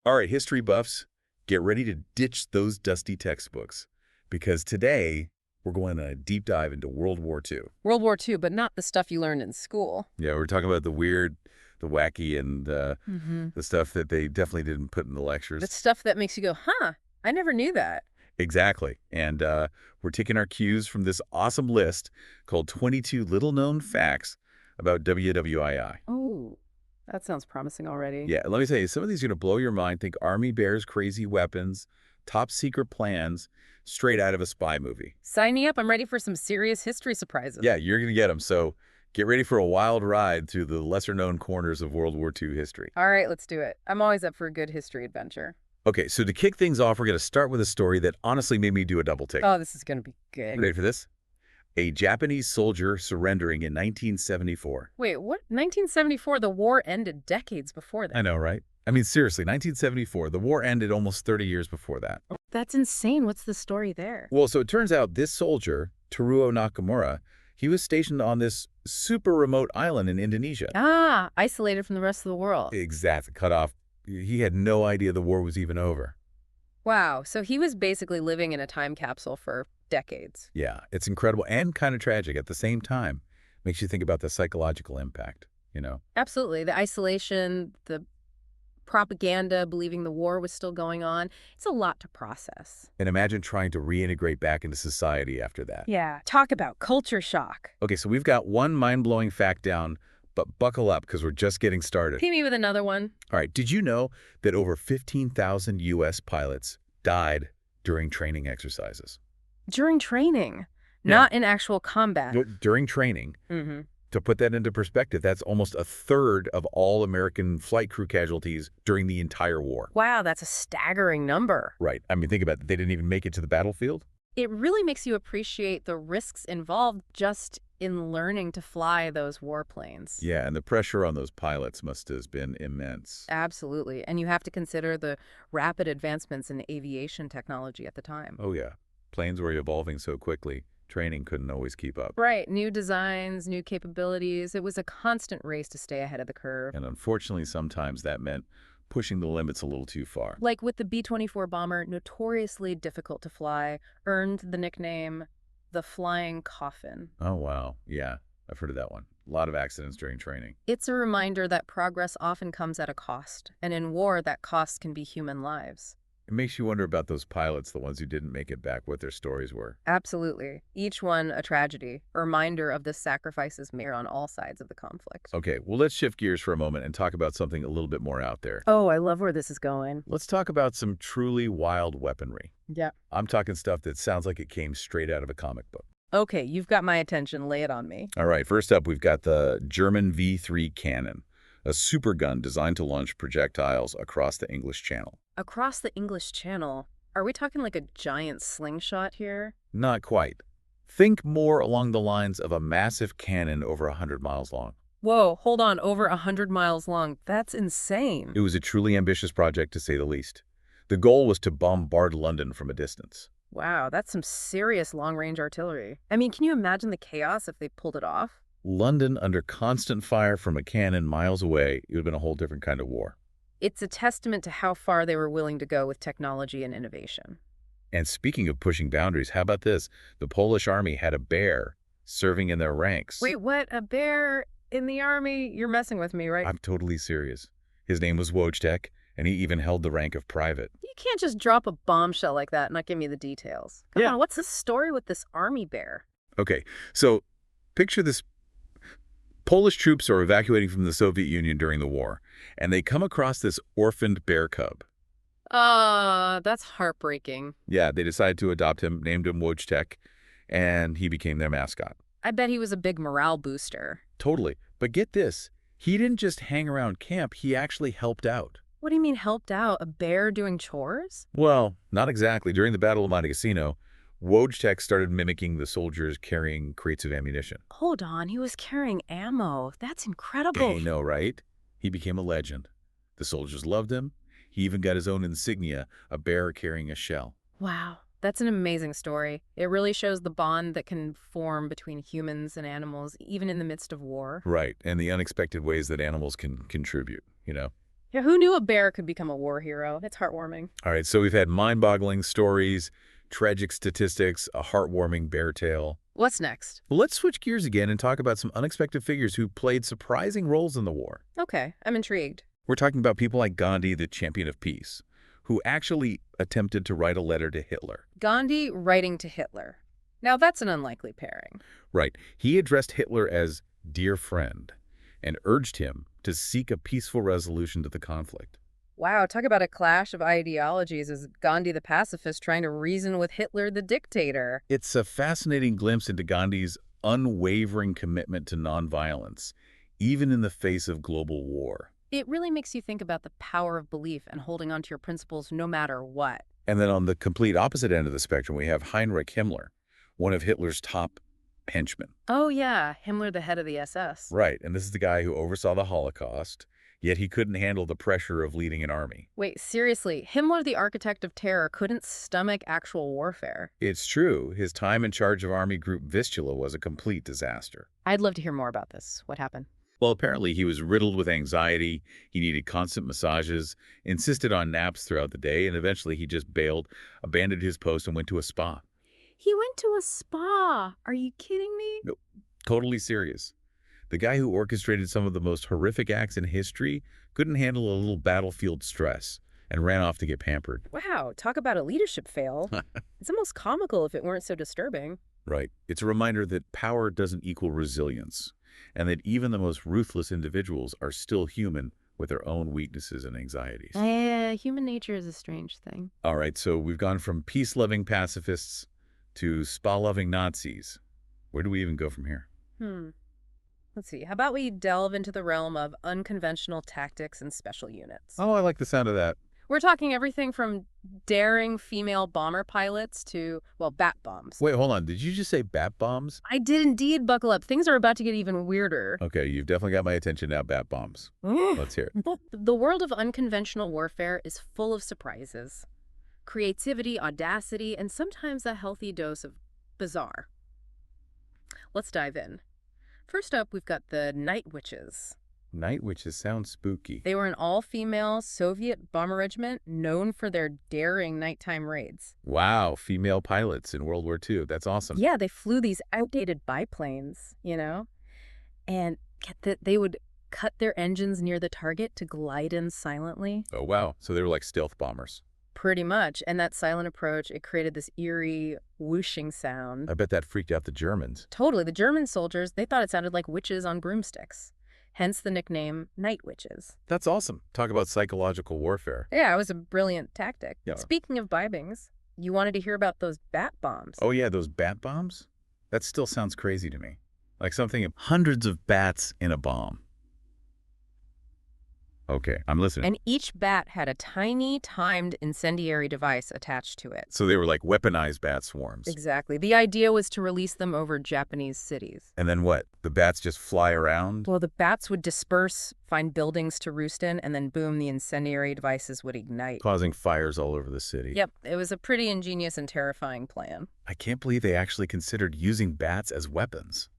All right, history buffs, get ready to ditch those dusty textbooks because today we're going on a deep dive into World War II. World War II, but not the stuff you learned in school. Yeah, we're talking about the weird, the wacky, and the stuff that they definitely didn't put in the The lectures. stuff that makes you go, huh, I never knew that. Exactly. And we're taking our cues from this awesome list called 22 Little Known Facts about WWII. Oh, that sounds promising already. Yeah, let me tell you, some of these are going to blow your mind. Think Army bears crazy weapons, top secret plans, straight out of a spy movie. Sign me up. I'm ready for some serious history surprises. Yeah, you're going to get them. So get ready for a wild ride through the lesser-known corners of World War II history. All right, let's do it. I'm always up for a good history adventure. Okay, so to kick things off, we're going to start with a story that honestly made me do a double take. Oh, this is going to be good. Ready for this? A Japanese soldier surrendering in 1974. Wait, what? 1974, the war ended decades before that. I know, right? I mean, seriously, 1974. The war ended almost 30 years before that. That's insane. What's the story there? Well, so it turns out this soldier, Teruo Nakamura, he was stationed on this super remote island in Indonesia. Ah, isolated from the rest of the world. Exactly, cut off. He had no idea the war was even over. Wow, so he was basically living in a time capsule for decades. Yeah, it's incredible and kind of tragic at the same time. Makes you think about the psychological impact, you know? Absolutely. The isolation, the propaganda, believing the war was still going on. It's a lot to process. And imagine trying to reintegrate back into society after that. Yeah. Talk about culture shock. Okay, so we've got one mind-blowing fact down, but buckle up because we're just getting started. Hit me with another one. All right, did you know that over 15,000 U.S. pilots died during training exercises? During training, Yeah. not in actual combat. During training. Mm-hmm. To put that into perspective, that's almost a third of all American flight crew casualties during the entire war. Wow, that's a staggering number. Right. I mean, think about it. They didn't even make it to the battlefield. It really makes you appreciate the risks involved just in learning to fly those warplanes. Yeah, and the pressure on those pilots must have been immense. Absolutely. And you have to consider the rapid advancements in aviation technology at the time. Oh, yeah. Planes were evolving so quickly, training couldn't always keep up. Right. New designs, new capabilities. It was a constant race to stay ahead of the curve. And unfortunately, sometimes that meant pushing the limits a little too far. Like with the B-24 bomber, notoriously difficult to fly, earned the nickname the Flying Coffin. Oh, wow. Yeah, I've heard of that one. A lot of accidents during training. It's a reminder that progress often comes at a cost, and in war, that cost can be human lives. It makes you wonder about those pilots, the ones who didn't make it back, what their stories were. Absolutely. Each one a tragedy, a reminder of the sacrifices made on all sides of the conflict. Okay, well, let's shift gears for a moment and talk about something a little bit more out there. Oh, I love where this is going. Let's talk about some truly wild weaponry. Yeah. I'm talking stuff that sounds like it came straight out of a comic book. Okay, you've got my attention. Lay it on me. All right, first up, we've got the German V3 cannon, a super gun designed to launch projectiles across the English Channel. Across the English Channel, are we talking like a giant slingshot here? Not quite. Think more along the lines of a massive cannon over 100 miles long. Whoa, hold on, over 100 miles long. That's insane. It was a truly ambitious project, to say the least. The goal was to bombard London from a distance. Wow, that's some serious long-range artillery. I mean, can you imagine the chaos if they pulled it off? London under constant fire from a cannon miles away, it would have been a whole different kind of war. It's a testament to how far they were willing to go with technology and innovation. And speaking of pushing boundaries, how about this? The Polish army had a bear serving in their ranks. Wait, what? A bear in the army? You're messing with me, right? I'm totally serious. His name was Wojtek, and he even held the rank of private. You can't just drop a bombshell like that and not give me the details. Come Yeah. on, what's the story with this army bear? Okay, so picture this. Polish troops are evacuating from the Soviet Union during the war, and they come across this orphaned bear cub. That's heartbreaking. Yeah, they decided to adopt him, named him Wojtek, and he became their mascot. I bet he was a big morale booster. Totally. But get this, he didn't just hang around camp, he actually helped out. What do you mean helped out? A bear doing chores? Well, not exactly. During the Battle of Monte Cassino, Wojtek started mimicking the soldiers carrying crates of ammunition. Hold on, he was carrying ammo. That's incredible. I know, right? He became a legend. The soldiers loved him. He even got his own insignia, a bear carrying a shell. Wow, that's an amazing story. It really shows the bond that can form between humans and animals, even in the midst of war. Right, and the unexpected ways that animals can contribute, you know? Yeah, who knew a bear could become a war hero? It's heartwarming. All right, so we've had mind-boggling stories, tragic statistics, a heartwarming bear tale. What's next? Well, let's switch gears again and talk about some unexpected figures who played surprising roles in the war. Okay, I'm intrigued. We're talking about people like Gandhi, the champion of peace, who actually attempted to write a letter to Hitler. Gandhi writing to Hitler. Now that's an unlikely pairing. Right. He addressed Hitler as dear friend and urged him to seek a peaceful resolution to the conflict. Wow, talk about a clash of ideologies as Gandhi the pacifist trying to reason with Hitler the dictator. It's a fascinating glimpse into Gandhi's unwavering commitment to nonviolence, even in the face of global war. It really makes you think about the power of belief and holding on to your principles no matter what. And then on the complete opposite end of the spectrum, we have Heinrich Himmler, one of Hitler's top henchmen. Oh yeah, Himmler the head of the SS. Right, and this is the guy who oversaw the Holocaust, yet he couldn't handle the pressure of leading an army. Wait, seriously, Himmler the architect of terror couldn't stomach actual warfare. It's true, his time in charge of Army Group Vistula was a complete disaster. I'd love to hear more about this. What happened? Well, apparently he was riddled with anxiety, he needed constant massages, insisted on naps throughout the day, and eventually he just bailed, abandoned his post, and went to a spa. He went to a spa. Are you kidding me? No, totally serious. The guy who orchestrated some of the most horrific acts in history couldn't handle a little battlefield stress and ran off to get pampered. Wow, talk about a leadership fail. It's almost comical if it weren't so disturbing. Right. It's a reminder that power doesn't equal resilience, and that even the most ruthless individuals are still human with their own weaknesses and anxieties. Yeah, human nature is a strange thing. All right, so we've gone from peace-loving pacifists to spa-loving Nazis. Where do we even go from here? Let's see. How about we delve into the realm of unconventional tactics and special units? Oh, I like the sound of that. We're talking everything from daring female bomber pilots to, well, bat bombs. Wait, hold on. Did you just say bat bombs? I did indeed. Buckle up. Things are about to get even weirder. Okay, you've definitely got my attention now, bat bombs. Let's hear it. The world of unconventional warfare is full of surprises. Creativity, audacity, and sometimes a healthy dose of bizarre. Let's dive in. First up, we've got the Night Witches. Night witches sound spooky. They were an all-female Soviet bomber regiment known for their daring nighttime raids. Wow, female pilots in World War II. That's awesome. Yeah, they flew these outdated biplanes, and they would cut their engines near the target to glide in silently. Oh, wow. So they were like stealth bombers. Pretty much. And that silent approach, it created this eerie whooshing sound. I bet that freaked out the Germans. Totally. The German soldiers, they thought it sounded like witches on broomsticks. Hence the nickname Night Witches. That's awesome. Talk about psychological warfare. Yeah, it was a brilliant tactic. Yeah. Speaking of bibings, you wanted to hear about those bat bombs. Oh, yeah, those bat bombs? That still sounds crazy to me. Like something of hundreds of bats in a bomb. Okay, I'm listening. And each bat had a tiny, timed incendiary device attached to it. So they were like weaponized bat swarms. Exactly. The idea was to release them over Japanese cities. And then what? The bats just fly around? Well, the bats would disperse, find buildings to roost in, and then boom, the incendiary devices would ignite. Causing fires all over the city. Yep, it was a pretty ingenious and terrifying plan. I can't believe they actually considered using bats as weapons.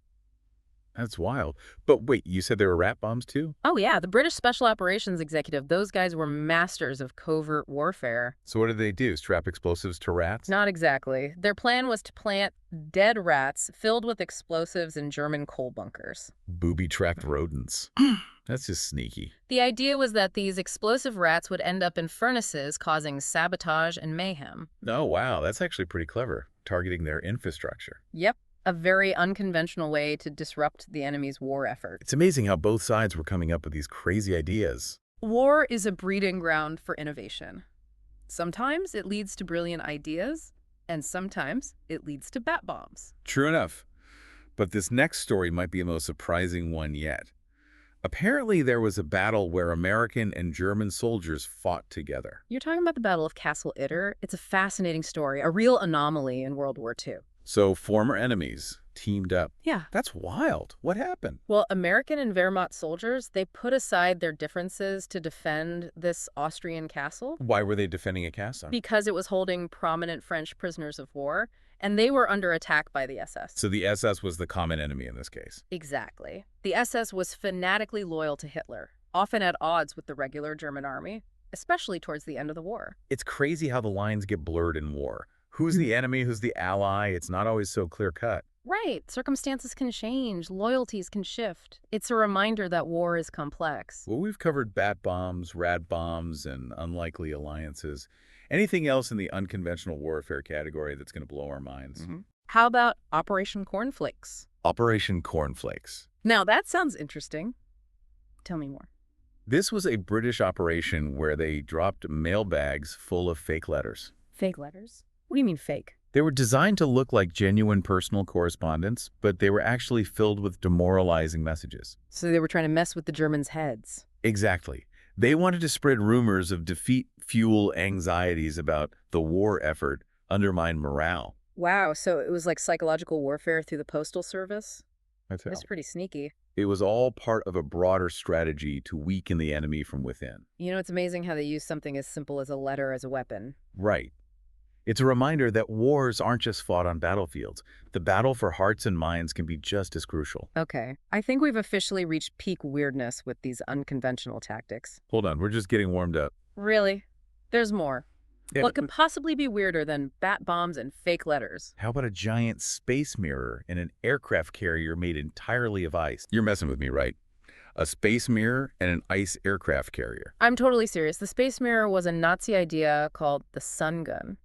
That's wild. But wait, you said there were rat bombs too? Oh yeah, the British Special Operations Executive, those guys were masters of covert warfare. So what did they do? Strap explosives to rats? Not exactly. Their plan was to plant dead rats filled with explosives in German coal bunkers. Booby-trapped rodents. That's just sneaky. The idea was that these explosive rats would end up in furnaces, causing sabotage and mayhem. Oh, wow. That's actually pretty clever. Targeting their infrastructure. Yep. A very unconventional way to disrupt the enemy's war effort. It's amazing how both sides were coming up with these crazy ideas. War is a breeding ground for innovation. Sometimes it leads to brilliant ideas, and sometimes it leads to bat bombs. True enough. But this next story might be the most surprising one yet. Apparently, there was a battle where American and German soldiers fought together. You're talking about the Battle of Castle Itter? It's a fascinating story, a real anomaly in World War II. So former enemies teamed up. Yeah. That's wild. What happened? Well, American and Wehrmacht soldiers, they put aside their differences to defend this Austrian castle. Why were they defending a castle? Because it was holding prominent French prisoners of war, and they were under attack by the SS. So the SS was the common enemy in this case. Exactly. The SS was fanatically loyal to Hitler. often at odds with the regular German army, especially towards the end of the war. It's crazy how the lines get blurred in war. Who's the enemy, who's the ally? It's not always so clear-cut. Right. Circumstances can change. Loyalties can shift. It's a reminder that war is complex. Well, we've covered bat bombs, rad bombs, and unlikely alliances. Anything else in the unconventional warfare category that's going to blow our minds? How about Operation Cornflakes? Operation Cornflakes. Now, that sounds interesting. Tell me more. This was a British operation where they dropped mail bags full of fake letters. Fake letters? What do you mean fake? They were designed to look like genuine personal correspondence, but they were actually filled with demoralizing messages. So they were trying to mess with the Germans' heads. Exactly. They wanted to spread rumors of defeat, fuel anxieties about the war effort, undermine morale. Wow, so it was like psychological warfare through the postal service? That's That's pretty sneaky. It was all part of a broader strategy to weaken the enemy from within. You know, it's amazing how they use something as simple as a letter as a weapon. Right. It's a reminder that wars aren't just fought on battlefields. The battle for hearts and minds can be just as crucial. Okay, I think we've officially reached peak weirdness with these unconventional tactics. Hold on, we're just getting warmed up. Really? There's more. Yeah, What could possibly be weirder than bat bombs and fake letters? How about a giant space mirror in an aircraft carrier made entirely of ice? You're messing with me, right? A space mirror and an ice aircraft carrier. I'm totally serious. The space mirror was a Nazi idea called the sun gun.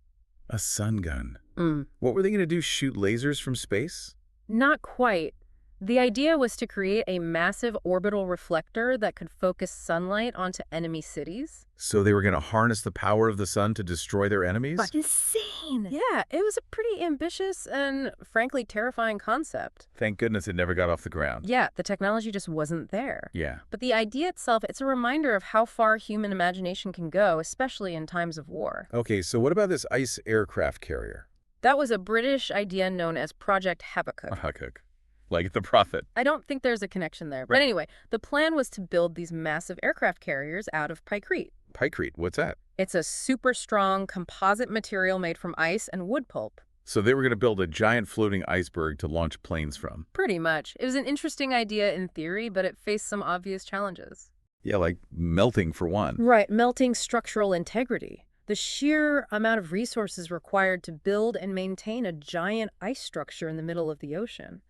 A sun gun. Mm. What were they going to do, shoot lasers from space? Not quite. The idea was to create a massive orbital reflector that could focus sunlight onto enemy cities. So they were going to harness the power of the sun to destroy their enemies? Insane! Yeah, it was a pretty ambitious and, frankly, terrifying concept. Thank goodness it never got off the ground. Yeah, the technology just wasn't there. Yeah. But the idea itself, it's a reminder of how far human imagination can go, especially in times of war. Okay, so what about this ice aircraft carrier? That was a British idea known as Project Habakkuk. Habakkuk. Like the prophet. I don't think there's a connection there. But anyway, the plan was to build these massive aircraft carriers out of pykrete. Pykrete, what's that? It's a super strong composite material made from ice and wood pulp. So they were going to build a giant floating iceberg to launch planes from. Pretty much. It was an interesting idea in theory, but it faced some obvious challenges. Yeah, like melting for one. Right, melting structural integrity. The sheer amount of resources required to build and maintain a giant ice structure in the middle of the ocean.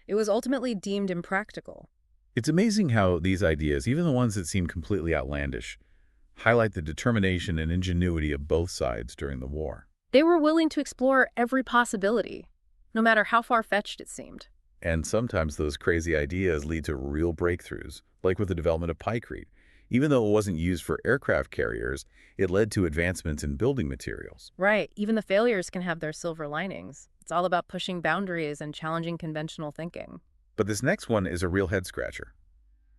It was ultimately deemed impractical. It's amazing how these ideas, even the ones that seem completely outlandish, highlight the determination and ingenuity of both sides during the war. They were willing to explore every possibility, no matter how far-fetched it seemed. And sometimes those crazy ideas lead to real breakthroughs, like with the development of pykrete. Even though it wasn't used for aircraft carriers, it led to advancements in building materials. Right. Even the failures can have their silver linings. It's all about pushing boundaries and challenging conventional thinking. But this next one is a real head-scratcher.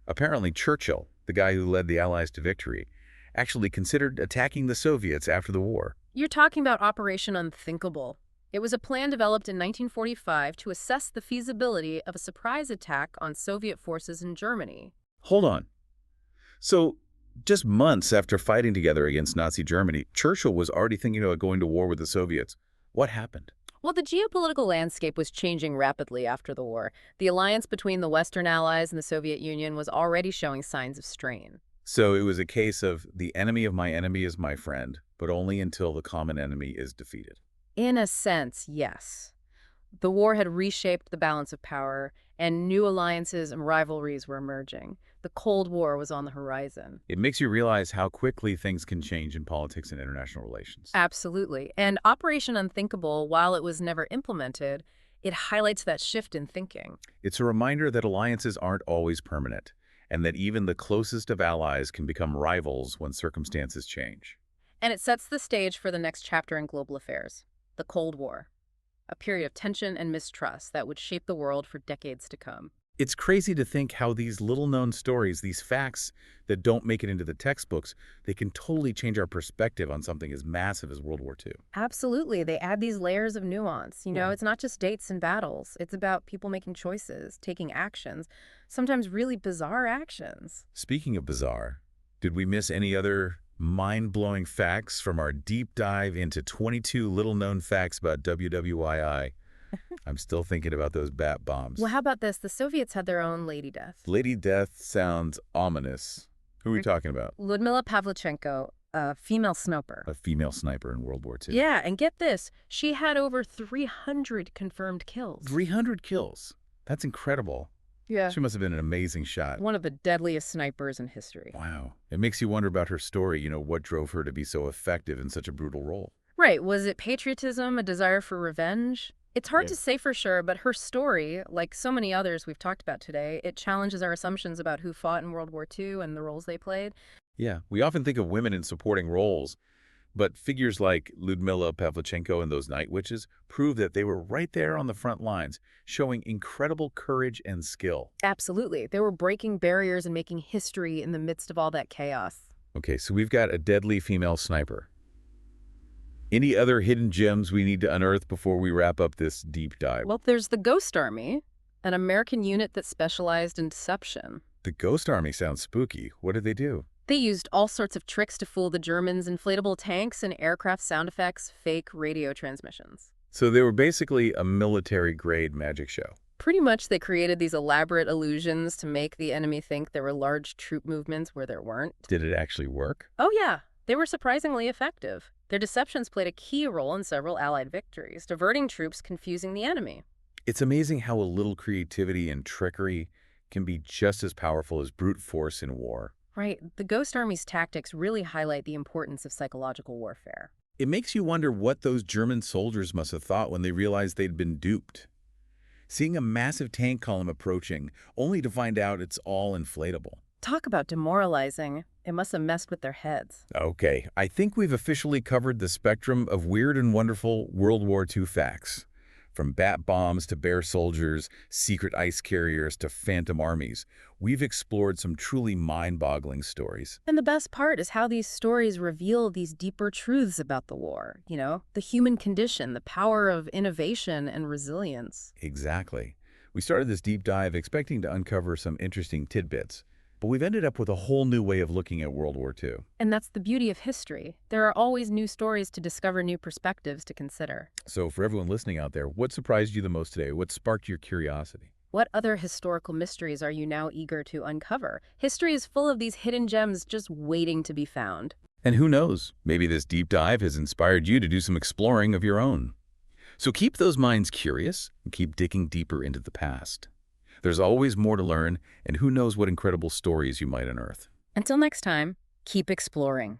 Apparently Churchill, the guy who led the Allies to victory, actually considered attacking the Soviets after the war. You're talking about Operation Unthinkable. It was a plan developed in 1945 to assess the feasibility of a surprise attack on Soviet forces in Germany. Hold on. So, just months after fighting together against Nazi Germany, Churchill was already thinking about going to war with the Soviets. What happened? Well, the geopolitical landscape was changing rapidly after the war. The alliance between the Western Allies and the Soviet Union was already showing signs of strain. So it was a case of the enemy of my enemy is my friend, but only until the common enemy is defeated. In a sense, yes. The war had reshaped the balance of power, and new alliances and rivalries were emerging. The Cold War was on the horizon. It makes you realize how quickly things can change in politics and international relations. Absolutely. And Operation Unthinkable, while it was never implemented, it highlights that shift in thinking. It's a reminder that alliances aren't always permanent, and that even the closest of allies can become rivals when circumstances change. And it sets the stage for the next chapter in global affairs, the Cold War, a period of tension and mistrust that would shape the world for decades to come. It's crazy to think how these little-known stories, these facts that don't make it into the textbooks, they can totally change our perspective on something as massive as World War II. Absolutely. They add these layers of nuance. You know, it's not just dates and battles. It's about people making choices, taking actions, sometimes really bizarre actions. Speaking of bizarre, did we miss any other mind-blowing facts from our deep dive into 22 little-known facts about WWII? I'm still thinking about those bat bombs. Well, how about this? The Soviets had their own Lady Death. Lady Death sounds ominous. Who are we talking about? Ludmila Pavlichenko, a female sniper. A female sniper in World War II. Yeah, and get this, she had over 300 confirmed kills. 300 kills. That's incredible. Yeah. She must have been an amazing shot. One of the deadliest snipers in history. Wow. It makes you wonder about her story, what drove her to be so effective in such a brutal role. Right. Was it patriotism, a desire for revenge? It's hard to say for sure, but her story, like so many others we've talked about today, it challenges our assumptions about who fought in World War II and the roles they played. Yeah, we often think of women in supporting roles, but figures like Ludmila Pavlichenko and those Night Witches prove that they were right there on the front lines, showing incredible courage and skill. Absolutely. They were breaking barriers and making history in the midst of all that chaos. Okay, so we've got a deadly female sniper. Any other hidden gems we need to unearth before we wrap up this deep dive? Well, there's the Ghost Army, an American unit that specialized in deception. The Ghost Army sounds spooky. What did they do? They used all sorts of tricks to fool the Germans: inflatable tanks and aircraft sound effects, fake radio transmissions. So they were basically a military-grade magic show. Pretty much they created these elaborate illusions to make the enemy think there were large troop movements where there weren't. Did it actually work? Oh yeah, they were surprisingly effective. Their deceptions played a key role in several Allied victories, diverting troops, confusing the enemy. It's amazing how a little creativity and trickery can be just as powerful as brute force in war. Right. The Ghost Army's tactics really highlight the importance of psychological warfare. It makes you wonder what those German soldiers must have thought when they realized they'd been duped. Seeing a massive tank column approaching, only to find out it's all inflatable. Talk about demoralizing. It must have messed with their heads. Okay, I think we've officially covered the spectrum of weird and wonderful World War II facts. From bat bombs to bear soldiers, secret ice carriers to phantom armies, we've explored some truly mind-boggling stories. And the best part is how these stories reveal these deeper truths about the war. The human condition, the power of innovation and resilience. Exactly. We started this deep dive expecting to uncover some interesting tidbits, but we've ended up with a whole new way of looking at World War II. And that's the beauty of history. There are always new stories to discover, new perspectives to consider. So for everyone listening out there, what surprised you the most today? What sparked your curiosity? What other historical mysteries are you now eager to uncover? History is full of these hidden gems just waiting to be found. And who knows, maybe this deep dive has inspired you to do some exploring of your own. So keep those minds curious and keep digging deeper into the past. There's always more to learn, and who knows what incredible stories you might unearth. Until next time, keep exploring.